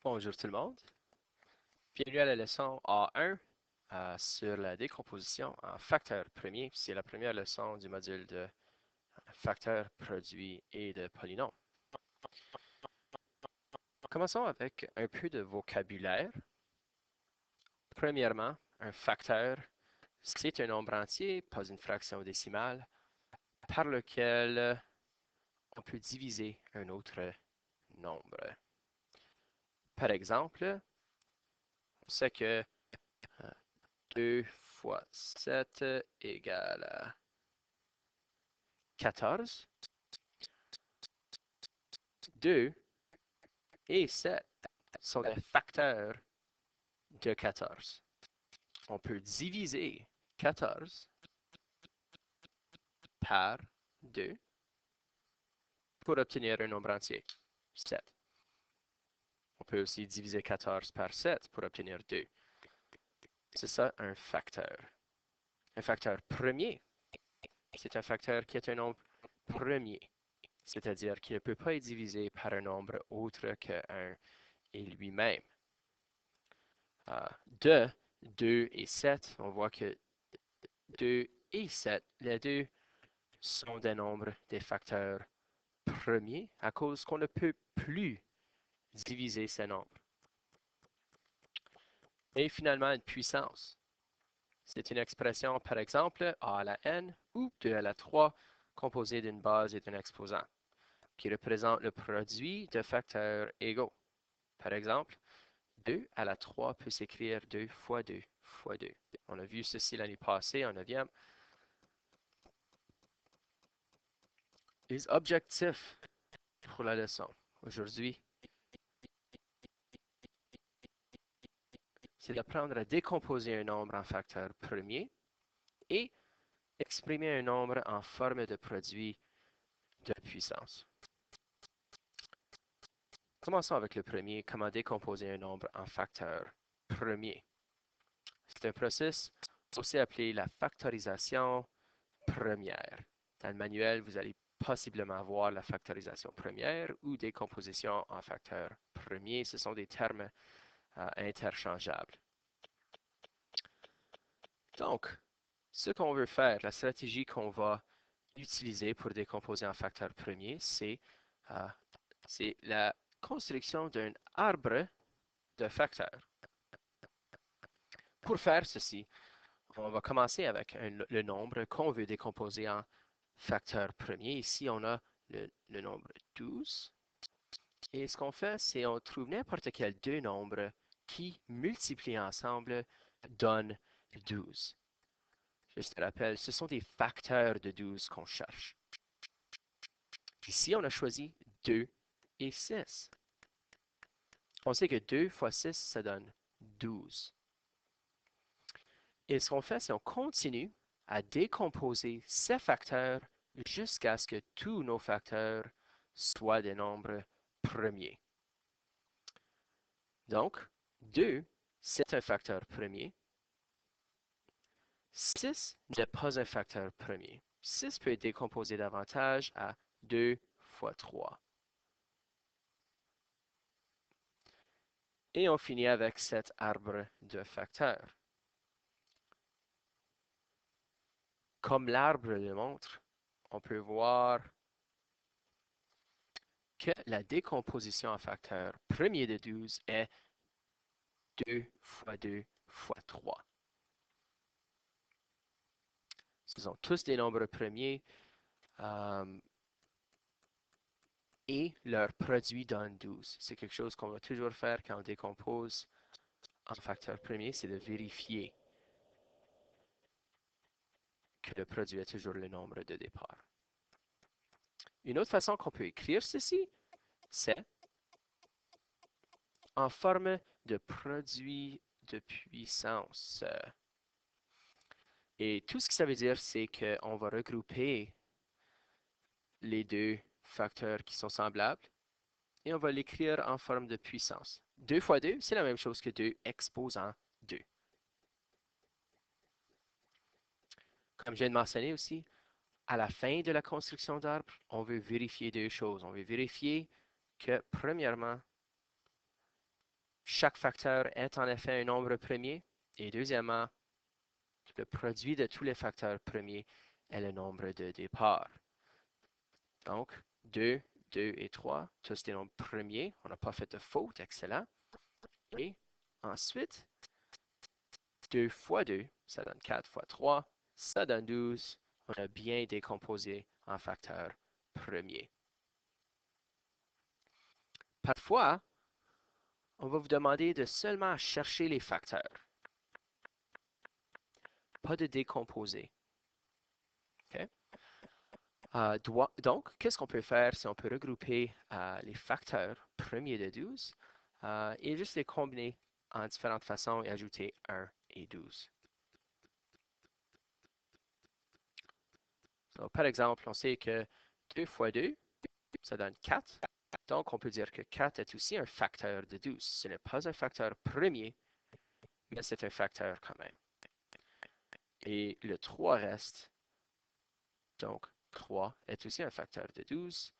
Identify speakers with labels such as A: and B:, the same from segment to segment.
A: Bonjour tout le monde. Bienvenue à la leçon A1 sur la décomposition en facteurs premiers. C'est la première leçon du module de facteurs, produits et de polynômes. Commençons avec un peu de vocabulaire. Premièrement, un facteur, c'est un nombre entier, pas une fraction décimale, par lequel on peut diviser un autre nombre. Par exemple, on sait que 2 fois 7 égale 14. 2 et 7 sont des facteurs de 14. On peut diviser 14 par 2 pour obtenir un nombre entier, 7. On peut aussi diviser 14 par 7 pour obtenir 2. C'est ça un facteur. Un facteur premier, c'est un facteur qui est un nombre premier, c'est-à-dire qu'il ne peut pas être divisé par un nombre autre que 1 et lui-même. De 2 et 7, on voit que 2 et 7, les deux sont des nombres des facteurs premiers à cause qu'on ne peut plus diviser ces nombres. Et finalement, une puissance. C'est une expression, par exemple, a à la n ou 2 à la 3 composée d'une base et d'un exposant, qui représente le produit de facteurs égaux. Par exemple, 2 à la 3 peut s'écrire 2 fois 2 fois 2. On a vu ceci l'année passée en 9e. Les objectifs pour la leçon aujourd'hui, c'est d'apprendre à décomposer un nombre en facteurs premiers et exprimer un nombre en forme de produit de puissance. Commençons avec le premier, comment décomposer un nombre en facteurs premiers. C'est un processus aussi appelé la factorisation première. Dans le manuel, vous allez possiblement voir la factorisation première ou décomposition en facteurs premiers. Ce sont des termes interchangeables. Donc, ce qu'on veut faire, la stratégie qu'on va utiliser pour décomposer en facteurs premiers, c'est la construction d'un arbre de facteurs. Pour faire ceci, on va commencer avec le nombre qu'on veut décomposer en facteurs premiers. Ici, on a le nombre 12. Et ce qu'on fait, c'est on trouve n'importe quel deux nombres qui, multipliés ensemble, donnent 12. Je te rappelle, ce sont des facteurs de 12 qu'on cherche. Ici, on a choisi 2 et 6. On sait que 2 fois 6, ça donne 12. Et ce qu'on fait, c'est qu'on continue à décomposer ces facteurs jusqu'à ce que tous nos facteurs soient des nombres premiers. Donc, 2, c'est un facteur premier. 6 n'est pas un facteur premier. 6 peut être décomposé davantage à 2 fois 3. Et on finit avec cet arbre de facteurs. Comme l'arbre le montre, on peut voir que la décomposition en facteur premier de 12 est 2 fois 2 fois 3. Ce sont tous des nombres premiers et leur produit donne 12. C'est quelque chose qu'on va toujours faire quand on décompose en facteur premier, c'est de vérifier que le produit est toujours le nombre de départ. Une autre façon qu'on peut écrire ceci, c'est en forme de produit de puissance. Et tout ce que ça veut dire, c'est qu'on va regrouper les deux facteurs qui sont semblables et on va l'écrire en forme de puissance. 2 fois 2, c'est la même chose que 2 exposant 2. Comme je viens de mentionner aussi, à la fin de la construction d'arbre, on veut vérifier deux choses. On veut vérifier que, premièrement, chaque facteur est en effet un nombre premier. Et deuxièmement, le produit de tous les facteurs premiers est le nombre de départ. Donc, 2, 2 et 3, tous des nombres premiers. On n'a pas fait de faute, excellent. Et ensuite, 2 fois 2, ça donne 4 fois 3, ça donne 12. On a bien décomposé en facteurs premiers. Parfois, on va vous demander de seulement chercher les facteurs, pas de décomposer. Okay? Donc, qu'est-ce qu'on peut faire si on peut regrouper les facteurs premiers de 12 et juste les combiner en différentes façons et ajouter 1 et 12. Donc, par exemple, on sait que 2 fois 2, ça donne 4. Donc, on peut dire que 4 est aussi un facteur de 12. Ce n'est pas un facteur premier, mais c'est un facteur quand même. Et le 3 reste. Donc, 3 est aussi un facteur de 12.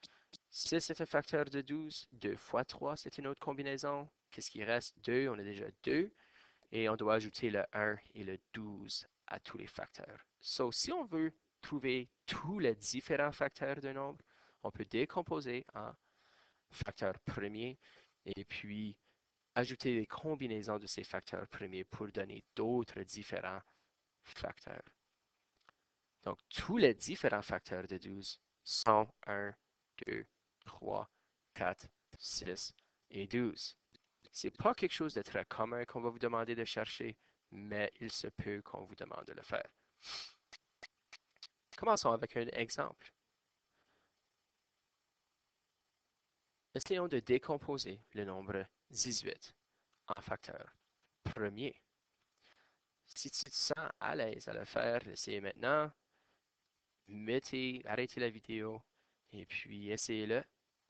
A: 6 est un facteur de 12. 2 fois 3, c'est une autre combinaison. Qu'est-ce qui reste? 2, on a déjà 2. Et on doit ajouter le 1 et le 12 à tous les facteurs. So, si on veut trouver tous les différents facteurs d'un nombre, on peut décomposer en facteurs premiers et puis ajouter les combinaisons de ces facteurs premiers pour donner d'autres différents facteurs. Donc, tous les différents facteurs de 12 sont 1, 2, 3, 4, 6 et 12. C'est pas quelque chose de très commun qu'on va vous demander de chercher, mais il se peut qu'on vous demande de le faire. Commençons avec un exemple. Essayons de décomposer le nombre 18 en facteurs premiers. Si tu te sens à l'aise à le faire, essayez maintenant. Arrêtez la vidéo et puis essayez-le.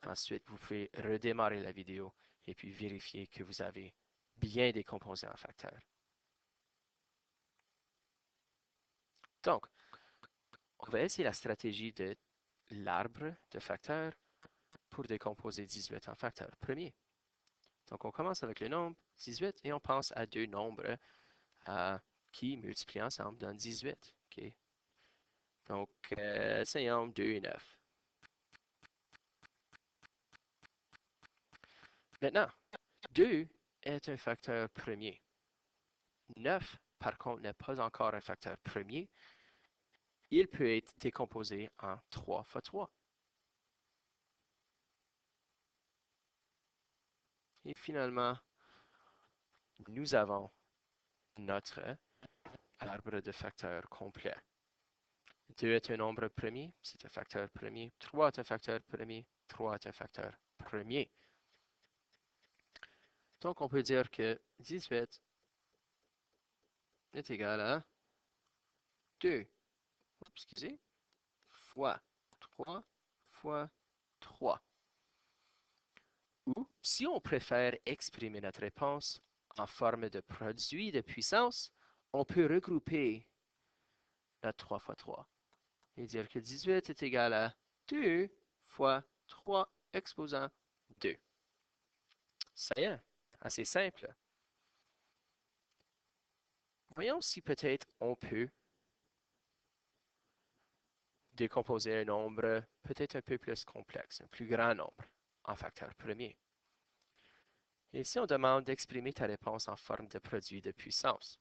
A: Ensuite, vous pouvez redémarrer la vidéo et puis vérifier que vous avez bien décomposé en facteurs. Donc, on va essayer la stratégie de l'arbre de facteurs pour décomposer 18 en facteurs premiers. Donc, on commence avec le nombre 18 et on pense à deux nombres qui, multipliés ensemble, donnent 18. Okay? Donc, essayons 2 et 9. Maintenant, 2 est un facteur premier. 9, par contre, n'est pas encore un facteur premier. Il peut être décomposé en 3 fois 3. Et finalement, nous avons notre arbre de facteurs complet. 2 est un nombre premier, c'est un facteur premier. 3 est un facteur premier. 3 est un facteur premier. Donc, on peut dire que 18 est égal à 2, excusez, fois 3 fois 3. Ou, si on préfère exprimer notre réponse en forme de produit de puissance, on peut regrouper notre 3 fois 3 et dire que 18 est égal à 2 fois 3 exposant 2. Ça y est, assez simple. Voyons si peut-être on peut décomposer un nombre peut-être un peu plus complexe, un plus grand nombre, en facteurs premiers. Et si on demande d'exprimer ta réponse en forme de produit de puissance,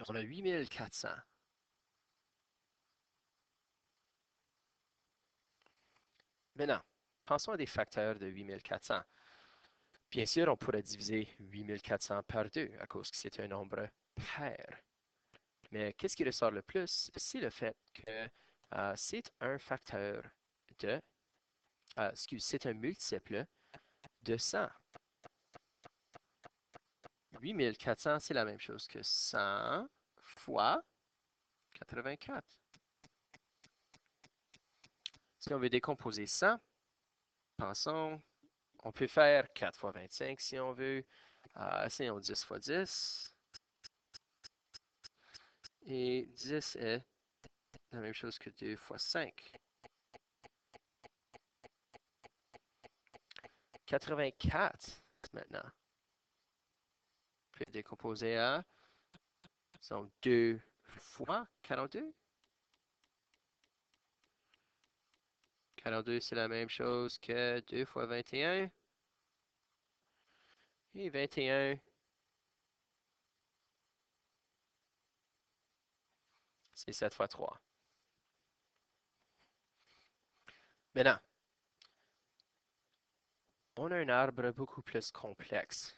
A: on a 8400. Maintenant, pensons à des facteurs de 8400. Bien sûr, on pourrait diviser 8400 par 2 à cause que c'est un nombre pair. Mais qu'est-ce qui ressort le plus? C'est le fait que c'est un facteur de, c'est un multiple de 100. 8400, c'est la même chose que 100 fois 84. Si on veut décomposer 100, pensons, on peut faire 4 fois 25 si on veut. Essayons 10 fois 10. Et 10 est la même chose que 2 fois 5. 84 maintenant. Puis décomposer à, donc 2 fois 42. 42, c'est la même chose que 2 fois 21. Et 21, c'est 7 fois 3. Maintenant, on a un arbre beaucoup plus complexe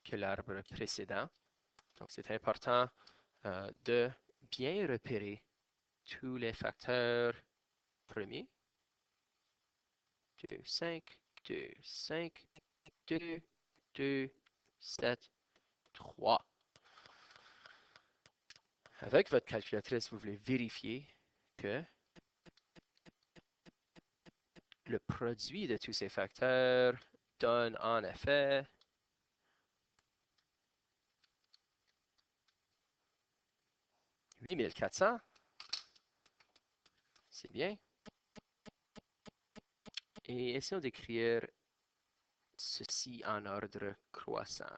A: que l'arbre précédent. Donc, c'est important de bien repérer tous les facteurs premiers. 2, 5, 2, 5, 2, 2, 7, 3. Avec votre calculatrice, vous voulez vérifier que le produit de tous ces facteurs donne en effet 8400. C'est bien. Et essayons d'écrire ceci en ordre croissant.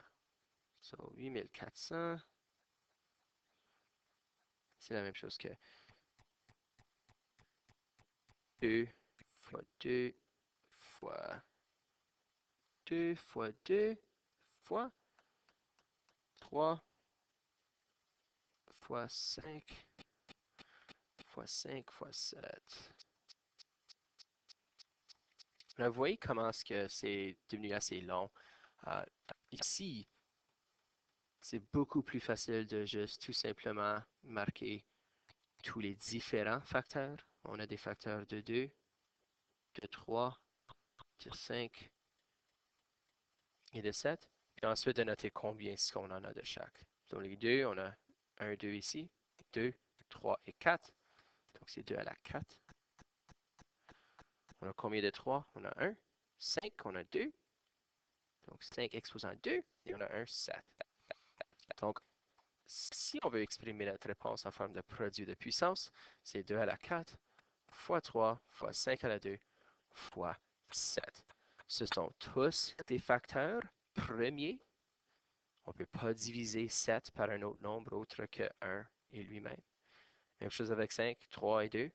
A: So, 8400, c'est la même chose que 2 fois 2 fois 2 fois 2 fois 3 fois 5 fois 5 fois 7. Là, vous voyez comment est-ce que c'est devenu assez long. Euh, Ici, c'est beaucoup plus facile de juste tout simplement marquer tous les différents facteurs. On a des facteurs de 2, de 3, de 5 et de 7. Puis ensuite de noter combien est-ce qu'on en a de chaque. Donc les deux, on a 1, 2 ici, 2, 3 et 4. Donc c'est 2 à la 4. On a combien de 3? On a 1. 5, on a 2. Donc 5 exposant 2 et on a un 7. Donc si on veut exprimer notre réponse en forme de produit de puissance, c'est 2 à la 4 fois 3 fois 5 à la 2 fois 7. Ce sont tous des facteurs premiers. On ne peut pas diviser 7 par un autre nombre autre que 1 et lui-même. Même chose avec 5, 3 et 2.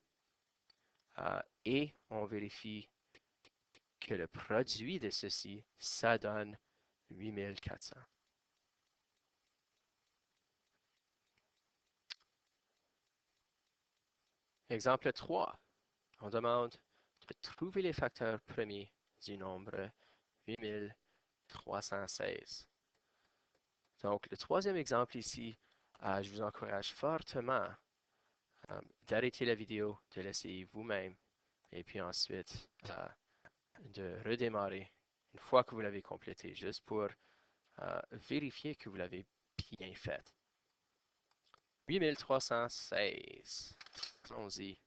A: Et on vérifie que le produit de ceci, ça donne 8400. Exemple 3. On demande de trouver les facteurs premiers du nombre 8316. Donc, le troisième exemple ici, je vous encourage fortement d'arrêter la vidéo, de l'essayer vous-même, et puis ensuite de redémarrer une fois que vous l'avez complété, juste pour vérifier que vous l'avez bien fait. 8316. Allons-y.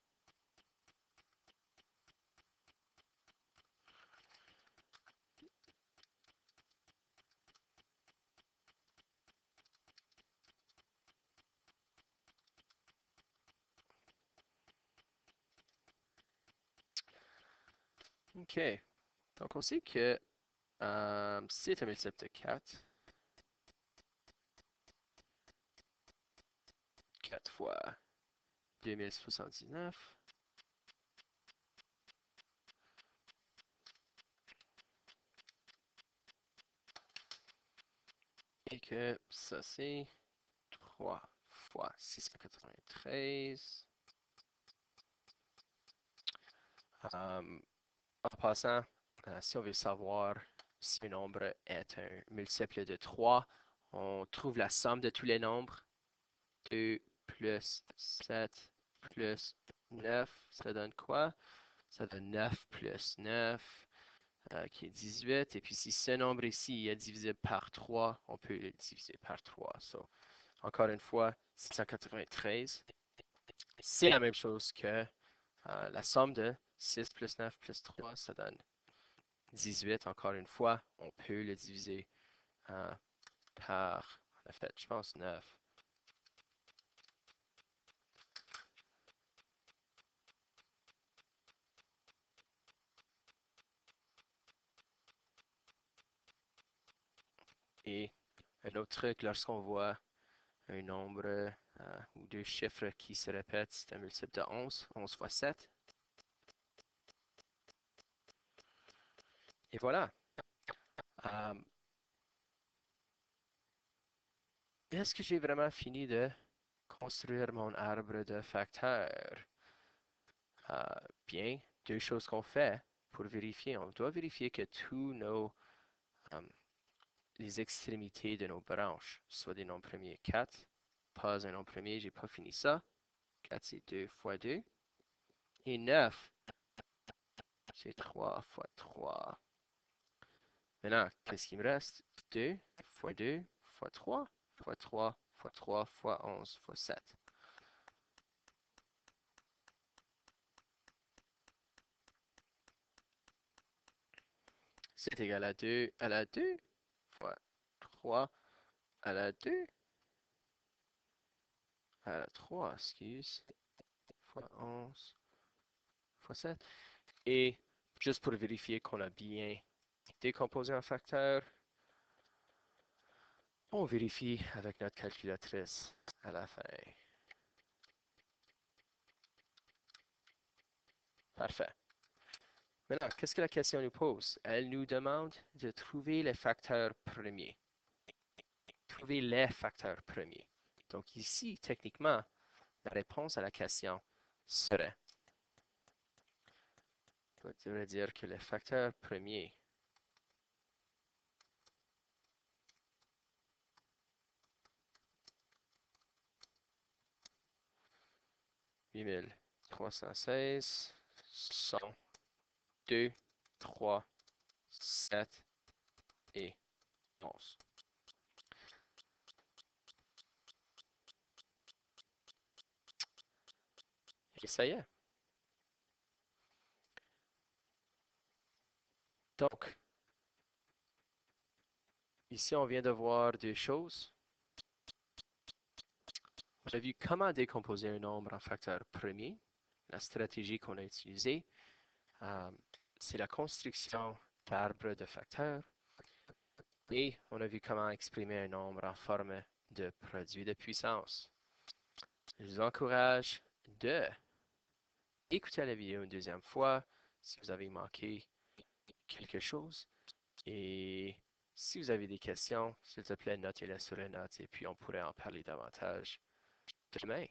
A: OK. Donc, on sait que c'est un multiple de 4. 4 fois 2079. Et que ça, c'est 3 fois 693. En passant, si on veut savoir si un nombre est un multiple de 3, on trouve la somme de tous les nombres. 2 plus 7 plus 9, ça donne quoi? Ça donne 9 plus 9, qui est 18. Et puis si ce nombre ici est divisible par 3, on peut le diviser par 3. So, encore une fois, 693, c'est la même chose que la somme de 6 plus 9 plus 3, ça donne 18. Encore une fois, on peut le diviser par, en fait, je pense 9. Et un autre truc, lorsqu'on voit un nombre ou deux chiffres qui se répètent, c'est un multiple de 11, 11 fois 7. Et voilà. Euh, Est-ce que j'ai vraiment fini de construire mon arbre de facteurs? Euh, Bien, deux choses qu'on fait pour vérifier. On doit vérifier que tous euh, les extrémités de nos branches soient des nombres premiers. 4, pas un nombre premier, j'ai pas fini ça. 4, c'est 2 fois 2. Et 9, c'est 3 fois 3. Maintenant, qu'est-ce qui me reste? 2 fois 2 fois 3 fois 3 fois 3 fois 11 fois 7. C'est égal à la 2 fois 3 à la 2 à la 3, excuse, fois 11 fois 7. Et juste pour vérifier qu'on a bien décomposé un facteur, on vérifie avec notre calculatrice à la fin. Parfait. Maintenant, qu'est-ce que la question nous pose? Elle nous demande de trouver les facteurs premiers. Trouver les facteurs premiers. Donc ici, techniquement, la réponse à la question serait, on devrait dire que les facteurs premiers 8316 sont 2, 3, 7 et 11. Et ça y est. Donc, ici, on vient de voir deux choses. On a vu comment décomposer un nombre en facteurs premiers. La stratégie qu'on a utilisée, euh, c'est la construction d'arbres de facteurs. Et on a vu comment exprimer un nombre en forme de produit de puissance. Je vous encourage de écouter la vidéo une deuxième fois si vous avez manqué quelque chose. Et si vous avez des questions, s'il te plaît, notez-les sur les notes et puis on pourrait en parler davantage demain.